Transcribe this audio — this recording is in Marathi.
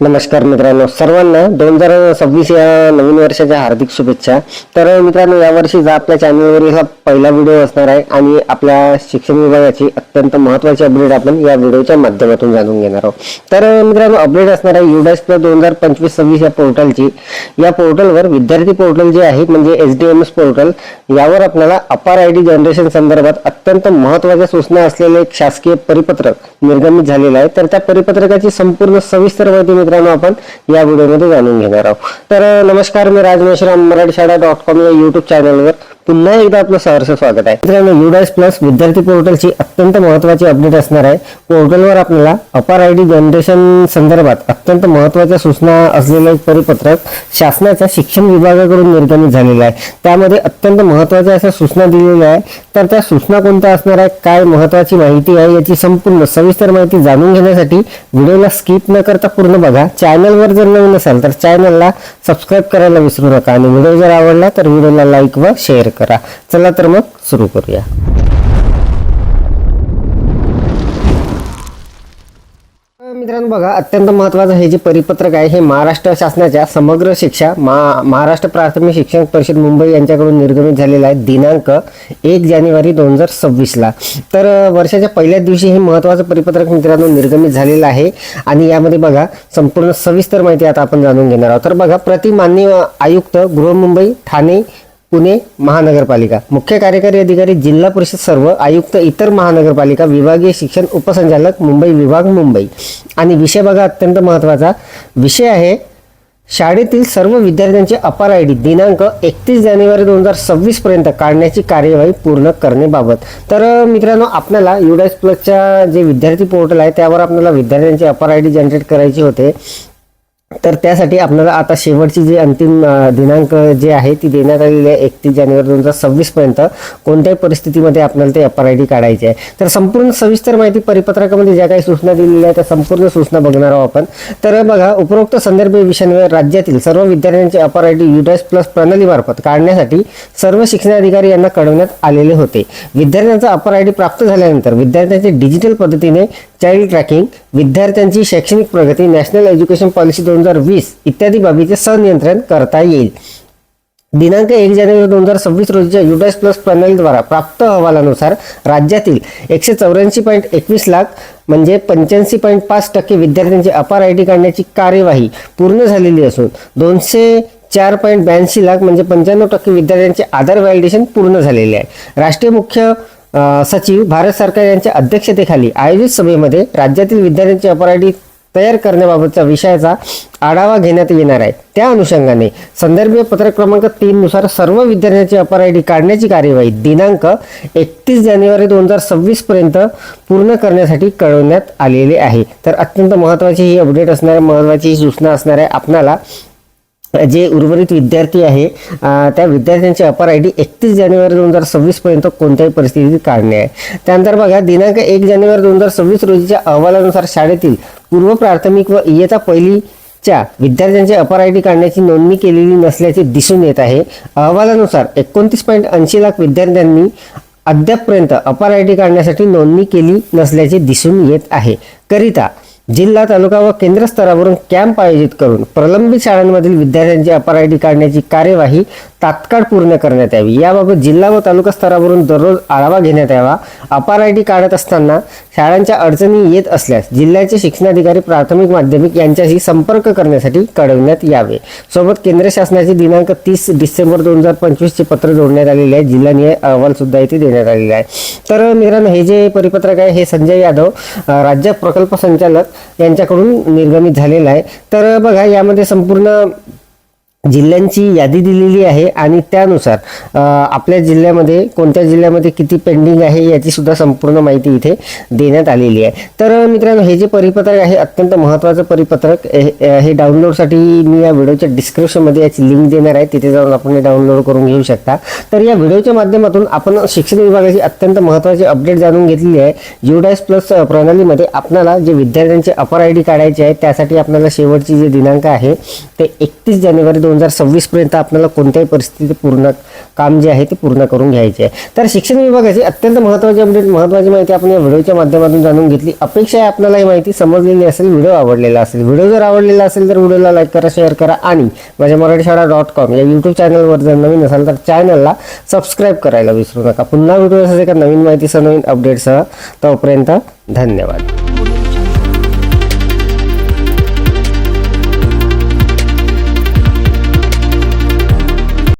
नमस्कार मित्रांनो, सर्वांना 2026 या नवीन वर्षाच्या हार्दिक शुभेच्छा। तर मित्रांनो, यावर्षीचा आपल्या चॅनलवरील हा पहिला व्हिडिओ असणार आहे आणि आपल्या शिक्षण विभागाची अत्यंत महत्त्वाची अपडेट आपण या व्हिडिओच्या माध्यमातून जाणून घेणार आहोत। तर मित्रांनो, अपडेट असणार आहे UDAS Plus 2025-26 या पोर्टलची। या पोर्टलवर विद्यार्थी पोर्टल जे आहे म्हणजे SDMS पोर्टल, यावर आपल्याला अपार आयडी जनरेशन संदर्भात अत्यंत महत्त्वाच्या सूचना असलेले एक शासकीय परिपत्रक निर्गमित झालेलं आहे। तर त्या परिपत्रकाची संपूर्ण सविस्तर माहिती मित्रांनो आपण या व्हिडिओमध्ये जाणून घेणार आहोत। तर नमस्कार, मी राज मेश्राम मराठीशाळा.com या YouTube चॅनलवर पुन्हा एकदा आपलं सहर्ष स्वागत आहे। मित्रांनो, UDAS Plus विद्यार्थी पोर्टलची अत्यंत महत्त्वाची अपडेट असणार आहे। पोर्टलवर आपल्याला अपार आयडी जनरेशन संदर्भात अत्यंत महत्त्वाच्या सूचना असलेले एक परिपत्रक शासनाच्या शिक्षण विभागाकडून निर्गमित झालेलं आहे। त्यामध्ये अत्यंत महत्त्वाच्या अशा सूचना दिलेल्या आहे। तर त्या सूचना कोणत्या असणार आहे, काय महत्त्वाची माहिती आहे, याची संपूर्ण सविस्तर माहिती जाणून घेण्यासाठी व्हिडिओला स्किप न करता पूर्ण बघा। चॅनलवर जर नवीन असाल तर चॅनलला सबस्क्राइब करायला विसरू नका आणि व्हिडिओ जर आवडला तर व्हिडिओला लाईक व शेअर करा। चला तर मग सुरू करूया। मित्रांनो बघा, अत्यंत महत्त्वाचं हे जे परिपत्रक आहे हे महाराष्ट्र शासनाच्या समग्र शिक्षा महाराष्ट्र प्राथमिक शिक्षण परिषद मुंबई यांच्याकडून निर्गमित झालेला आहे दिनांक 1 जानेवारी 2026 ला। तर वर्षाच्या पहिल्याच दिवशी हे महत्त्वाचं परिपत्रक मित्रांनो निर्गमित झालेलं आहे आणि यामध्ये बघा संपूर्ण सविस्तर माहिती आता आपण जाणून घेणार आहोत। तर बघा, प्रति माननीय आयुक्त गृह मुंबई ठाणे पुणे महानगरपालिका, मुख्य कार्यकारी अधिकारी जिल्हा परिषद सर्व आयुक्त इतर महानगरपालिका विभागीय शिक्षण उपसंचालक मुंबई विभाग मुंबई। आणि विषय बघा, अत्यंत महत्त्वाचा विषय आहे शाळेतील सर्व विद्यार्थ्यांचे अपार आयडी दिनांक 31 जानेवारी 2026 पर्यंत काढण्याची कार्यवाही पूर्ण करण्याबाबत। तर मित्रांनो, आपल्याला UDAS Plusच्या जे विद्यार्थी पोर्टल आहे त्यावर आपल्याला विद्यार्थ्यांचे अपार आयडी जनरेट करायचे होते। तर त्यासाठी आपल्याला आता शेवटची जी अंतिम दिनांक जे आहे ती देण्यात आलेली आहे 31 जानेवारी 2026 पर्यंत कोणत्याही परिस्थितीमध्ये आपल्याला ते अपार आयडी काढायचे आहे। तर संपूर्ण सविस्तर माहिती परिपत्रकामध्ये ज्या काही सूचना दिलेल्या आहेत त्या संपूर्ण सूचना बघणार आहोत आपण। तर बघा, उपरोक्त संदर्भ विषयांवर राज्यातील सर्व विद्यार्थ्यांचे अपार आयडी UDAS Plus प्रणालीमार्फत काढण्यासाठी सर्व शिक्षणाधिकारी यांना कळवण्यात आलेले होते। विद्यार्थ्यांचा अपार आयडी प्राप्त झाल्यानंतर विद्यार्थ्यांचे डिजिटल पद्धतीने चाइल्ड ट्रॅकिंग, विद्यार्थ्यांची शैक्षणिक प्रगती, नॅशनल एज्युकेशन पॉलिसी 2020 इत्यादी बाबीचे संनियंत्रण करता येईल। दिनांक 1 जानेवारी 2026 रोजीच्या UDAS Plus प्रणालीद्वारा प्राप्त अहवालानुसार राज्यातील 184.21 लाख म्हणजे 85.5% विद्यार्थ्यांचे अपार आयडी काढण्याची कार्यवाही पूर्ण झालेली असून 204.82 लाख म्हणजे 95% विद्यार्थ्यांचे आधार व्हॅलिडेशन पूर्ण झालेले आहे। राष्ट्रीय मुख्य सचिव भारत सरकार यांच्या अध्यक्षतेखाली आयोजित सभेमध्ये राज्यातील विद्यार्थ्यांची अपार आयडी तयार करण्याबाबतच्या विषयाचा आढावा घेण्यात येणार आहे। त्या अनुषंगाने संदर्भीय पत्रक क्रमांक 3 नुसार सर्व विद्यार्थ्यांची अपार आयडी काढण्याची कार्यवाही दिनांक 31 जानेवारी 2026 पर्यंत पूर्ण करण्यासाठी कळवण्यात आलेले आहे। तर अत्यंत महत्त्वाची ही अपडेट असणार आहे, महत्त्वाची ही सूचना असणार आहे। आपल्याला जे उर्वरित विद्यार्थी आहे त्या विद्यार्थ्यांची अपार आयडी 31 जानेवारी 2026 पर्यंत कोणत्याही परिस्थितीत काढणे आहे। त्यानंतर बघा, दिनांक 1 जानेवारी 2026 रोजीच्या अहवालानुसार शाळेतील पूर्व प्राथमिक व इयत्ता पहिलीच्या विद्यार्थ्यांची अपार आयडी काढण्याची नोंदणी केलेली नसल्याचे दिसून येत आहे। अहवालानुसार 29.80 लाख विद्यार्थ्यांनी अद्यापपर्यंत अपार आयडी काढण्यासाठी नोंदणी केली नसल्याचे दिसून येत आहे। करिता जिल्हा, तालुका व केंद्र स्तरावरून कॅम्प आयोजित करून प्रलंबित शाळांमधील विद्यार्थ्यांची अपार आयडी काढण्याची कार्यवाही तात्काळ पूर्ण करण्यात यावी। याबाबत जिल्हा व तालुका स्तरावरून दररोज आढावा घेण्यात यावा। अपार आयडी काढत असताना शाळांच्या अडचणी येत असल्यास जिल्ह्याचे शिक्षणाधिकारी प्राथमिक माध्यमिक यांच्याशी संपर्क करण्यासाठी कळवण्यात यावे। सोबत केंद्र शासनाचे दिनांक 30 डिसेंबर 2025 चे पत्र जोडण्यात आलेले आहे। जिल्हानिहाय अहवाल सुद्धा इथे देण्यात आलेला आहे। तर मित्रांनो, हे जे परिपत्रक आहे हे संजय यादव राज्य प्रकल्प संचालक यांच्याकडून निर्गमित झालेला आहे। तर बघा, यामध्ये संपूर्ण जिल्ह्यांची यादी दिलेली आहे आणि त्यानुसार आपल्या जिल्ह्यामध्ये कोणत्या जिल्ह्यामध्ये किती पेंडिंग आहे याची सुद्धा संपूर्ण माहिती इथे देण्यात आलेली आहे। तर मित्रांनो, हे जे परिपत्रक आहे अत्यंत महत्त्वाचं परिपत्रक हे डाउनलोडसाठी मी या व्हिडिओच्या डिस्क्रिप्शनमध्ये याची लिंक देणार आहे, तिथे जाऊन आपण हे डाउनलोड करून घेऊ शकता। तर या व्हिडिओच्या माध्यमातून आपण शिक्षण विभागाची अत्यंत महत्त्वाची अपडेट जाणून घेतलेली आहे। UDAS Plus प्रणालीमध्ये आपल्याला जे विद्यार्थ्यांचे अपार आयडी काढायचे आहे त्यासाठी आपल्याला शेवटची जे दिनांक आहे ते 31 जानेवारी 2026 पर्यंत आपल्याला कोणत्याही परिस्थितीत पूर्ण काम जे आहे ते पूर्ण करून घ्यायचे आहे. तर शिक्षण विभागाची अत्यंत महत्त्वाची अपडेट, महत्त्वाची माहिती आपण या व्हिडिओच्या माध्यमातून जाणून घेतली. अपेक्षा आहे आपल्याला ही माहिती समजलेली असेल, व्हिडिओ आवडलेला असेल. व्हिडिओ जर आवडलेला असेल तर व्हिडिओला लाईक करा, शेअर करा आणि माझ्या मराठीशाळा.com या यूट्यूब चॅनलवर जर नवीन असाल तर चॅनलला सबस्क्राईब करायला विसरू नका. पुन्हा व्हिडिओ असेल एका नवीन माहितीसह, नवीन अपडेटसह. तोपर्यंत धन्यवाद.